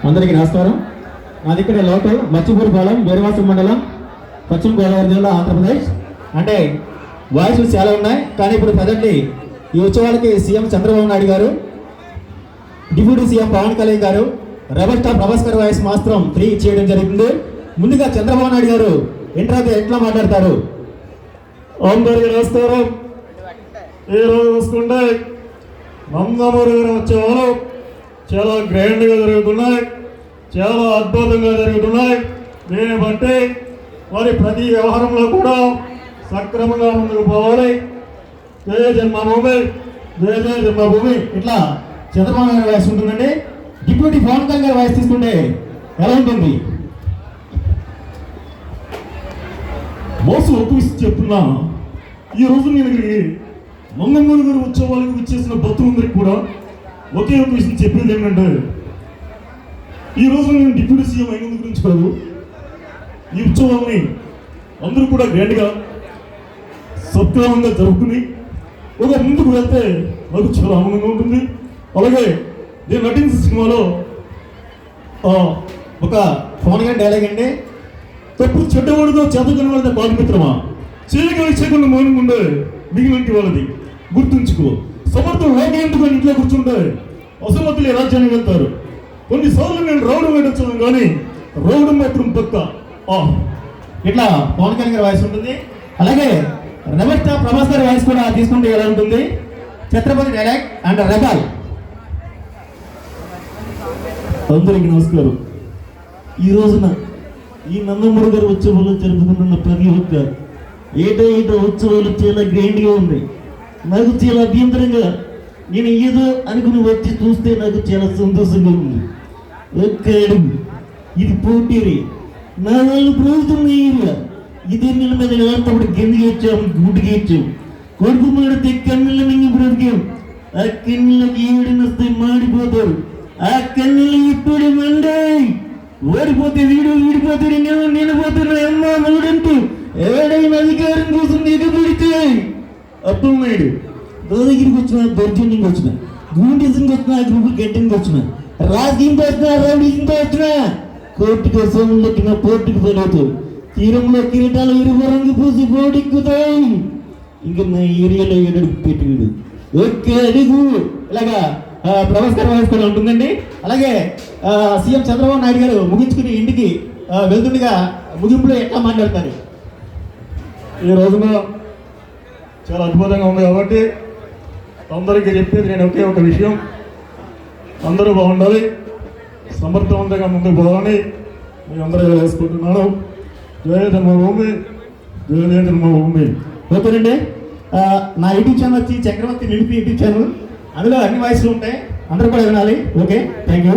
అందరికీ నమస్కారం. నాది ఇక్కడ లోకల్ మచ్చిపూరిపాలెం వీరవాసం మండలం పశ్చిమ గోదావరి జిల్లా ఆంధ్రప్రదేశ్. అంటే వాయిస్ చాలా ఉన్నాయి, కానీ ఇప్పుడు ప్రజెంట్లీ ఈ ఉత్సవాలకి సీఎం చంద్రబాబు నాయుడు గారు, డిప్యూటీ సీఎం పవన్ కళ్యాణ్ గారు, రెబల్ స్టార్ ప్రభాస్ గారి వాయిస్ మాత్రం 3 చేయడం జరుగుతుంది. ముందుగా చంద్రబాబు నాయుడు గారు ఇంటర్వ్యూ ఎట్లా మాట్లాడతారు? అందరికీ నమస్కారం. ఈరోజు చూసుకుంటే నందమూరి గారు ఉత్సవాలు చాలా గ్రాండ్గా జరుగుతున్నాయి, చాలా అద్భుతంగా జరుగుతున్నాయి. దీన్ని బట్టి వారి ప్రతి వ్యవహారంలో కూడా సక్రమంగా ముందుకు పోవాలి. జయ జన్మభూమి, జయ జయ జన్మభూమి. ఇట్లా చంద్రబాబు నాయుడు వాయిస్ ఉంటుందండి. డిప్యూటీ పవన్ కళ్యాణ్ గారి వాయిస్ తీసుకుంటే ఎలా ఉంటుంది? మోసం ఒక విషయం చెప్తున్నా. ఈరోజు నేను ఇక్కడికి నందమూరి గారి ఉత్సవాలకు వచ్చేసిన భక్తులందరికీ కూడా ఒకే ఒక విషయం చెప్పేది ఏంటంటే, ఈరోజు నేను డిప్యూటీ సీఎం అయినందు గురించి కాదు, ఈ ఉత్సవాన్ని అందరూ కూడా గ్రాండ్గా సత్క్రమంగా జరుపుకుని ఒక ముందుకు వెళ్తే నాకు చాలా ఆనందంగా ఉంటుంది. అలాగే నేను నటించిన సినిమాలో ఒక పవన్ కళ్యాణ్ డైలాగ్ అండి, తప్పుడు చెడ్డవాడితో చేతకని వాళ్ళ బాధిమిత్రమా, చేయకుండా మౌనం ఉండే మిగిలింటి వాళ్ళది గుర్తుంచుకో. సమర్థం లోకేందుకు ఇంట్లో కూర్చుంటే అసమర్థులే రాజ్యానికి వెళ్తారు. కొన్నిసార్లు నేను రావడం వెళ్ళొచ్చాను, కానీ రావడం మాత్రం పక్క. ఇట్లా పవన్ కళ్యాణ్ గారి వాయిస్ ఉంటుంది. అలాగే రెబల్ స్టార్ ప్రభాస్ గారి వాయిస్ కూడా తీసుకుంటే ఎలా ఉంటుంది? Chhatrapati dialogue and Rebel. అందరికీ నమస్కారం. ఈ రోజున ఈ నందమూరి గారి ఉత్సవాలు జరుపుకుంటున్న ప్రతి ఒక్క ఏటా ఉత్సవాలు చాలా గ్రాండ్గా ఉన్నాయి. నాకు చాలా అభ్యంతరంగా, నేను ఏదో అనుకుని వచ్చి చూస్తే నాకు చాలా సంతోషంగా ఉంది. ఒక్క అడుగు ఇది పోటీరి, నా వాళ్ళు ప్రభుత్వం ఏరియా, ఇదే నీళ్ళ మీద వెళ్ళేటప్పుడు గిందికి ఇచ్చాము, గుడ్డికి ఇచ్చాము. కొడుకు మాడితే కన్నీళ్ళ మింగి బ్రతికాం. ఆ కన్నీళ్ళకి ఏడిని వస్తే మాడిపోతారు. ఆ కన్నీళ్ళు ఇప్పుడు మండాయి. ఓడిపోతే వీడిపోతాడు, నేను పోతాడు అమ్మా మూడంటూ ఏడైన అధికారం కోసం ఎగబడితే అప్పున్నాడు. దగ్గరికి వచ్చిన, దౌర్జన్యంగా వచ్చిన, గూండిజంకి వచ్చిన, గ్రూపులు గడ్డంకి వచ్చిన, రాజకీయంతో వచ్చిన, రౌడీజంతో వచ్చిన, కోర్టు కోసం లెక్కిన పోర్టుకు పడవుతావు. తీరంలో కిరీటాలు ఇరుగు రంగు పూసి పోటీక్కుతాయి. ఇంకా నా ఏరియాలో ఏడు పెట్టుడు ఒక్క అడుగు. ఇలాగా ప్రభాస్ గారి వాయిస్ కూడా ఉంటుందండి. అలాగే సీఎం చంద్రబాబు నాయుడు గారు ముగించుకుని ఇంటికి వెళ్తుండగా ముగింపులో ఎట్లా మాట్లాడతారు? ఈ రోజున చాలా అద్భుతంగా ఉంది కాబట్టి అందరికీ చెప్పేది నేను ఒకే ఒక విషయం, అందరూ బాగుండాలి, సమర్థవంతంగా ముందుకు పోవాలని నేను అందరూ వేసుకుంటున్నాను. జయ జన్మభూమి, జయ జయ జన్మభూమి. ఓకేనండి. నా యూట్యూబ్ ఛానల్ వచ్చి చక్రవర్తి నిలిపి యూట్యూబ్ ఛానల్, అందులో అన్ని వాయిస్లు ఉంటాయి, అందరూ కూడా వినాలి. Okay, thank you.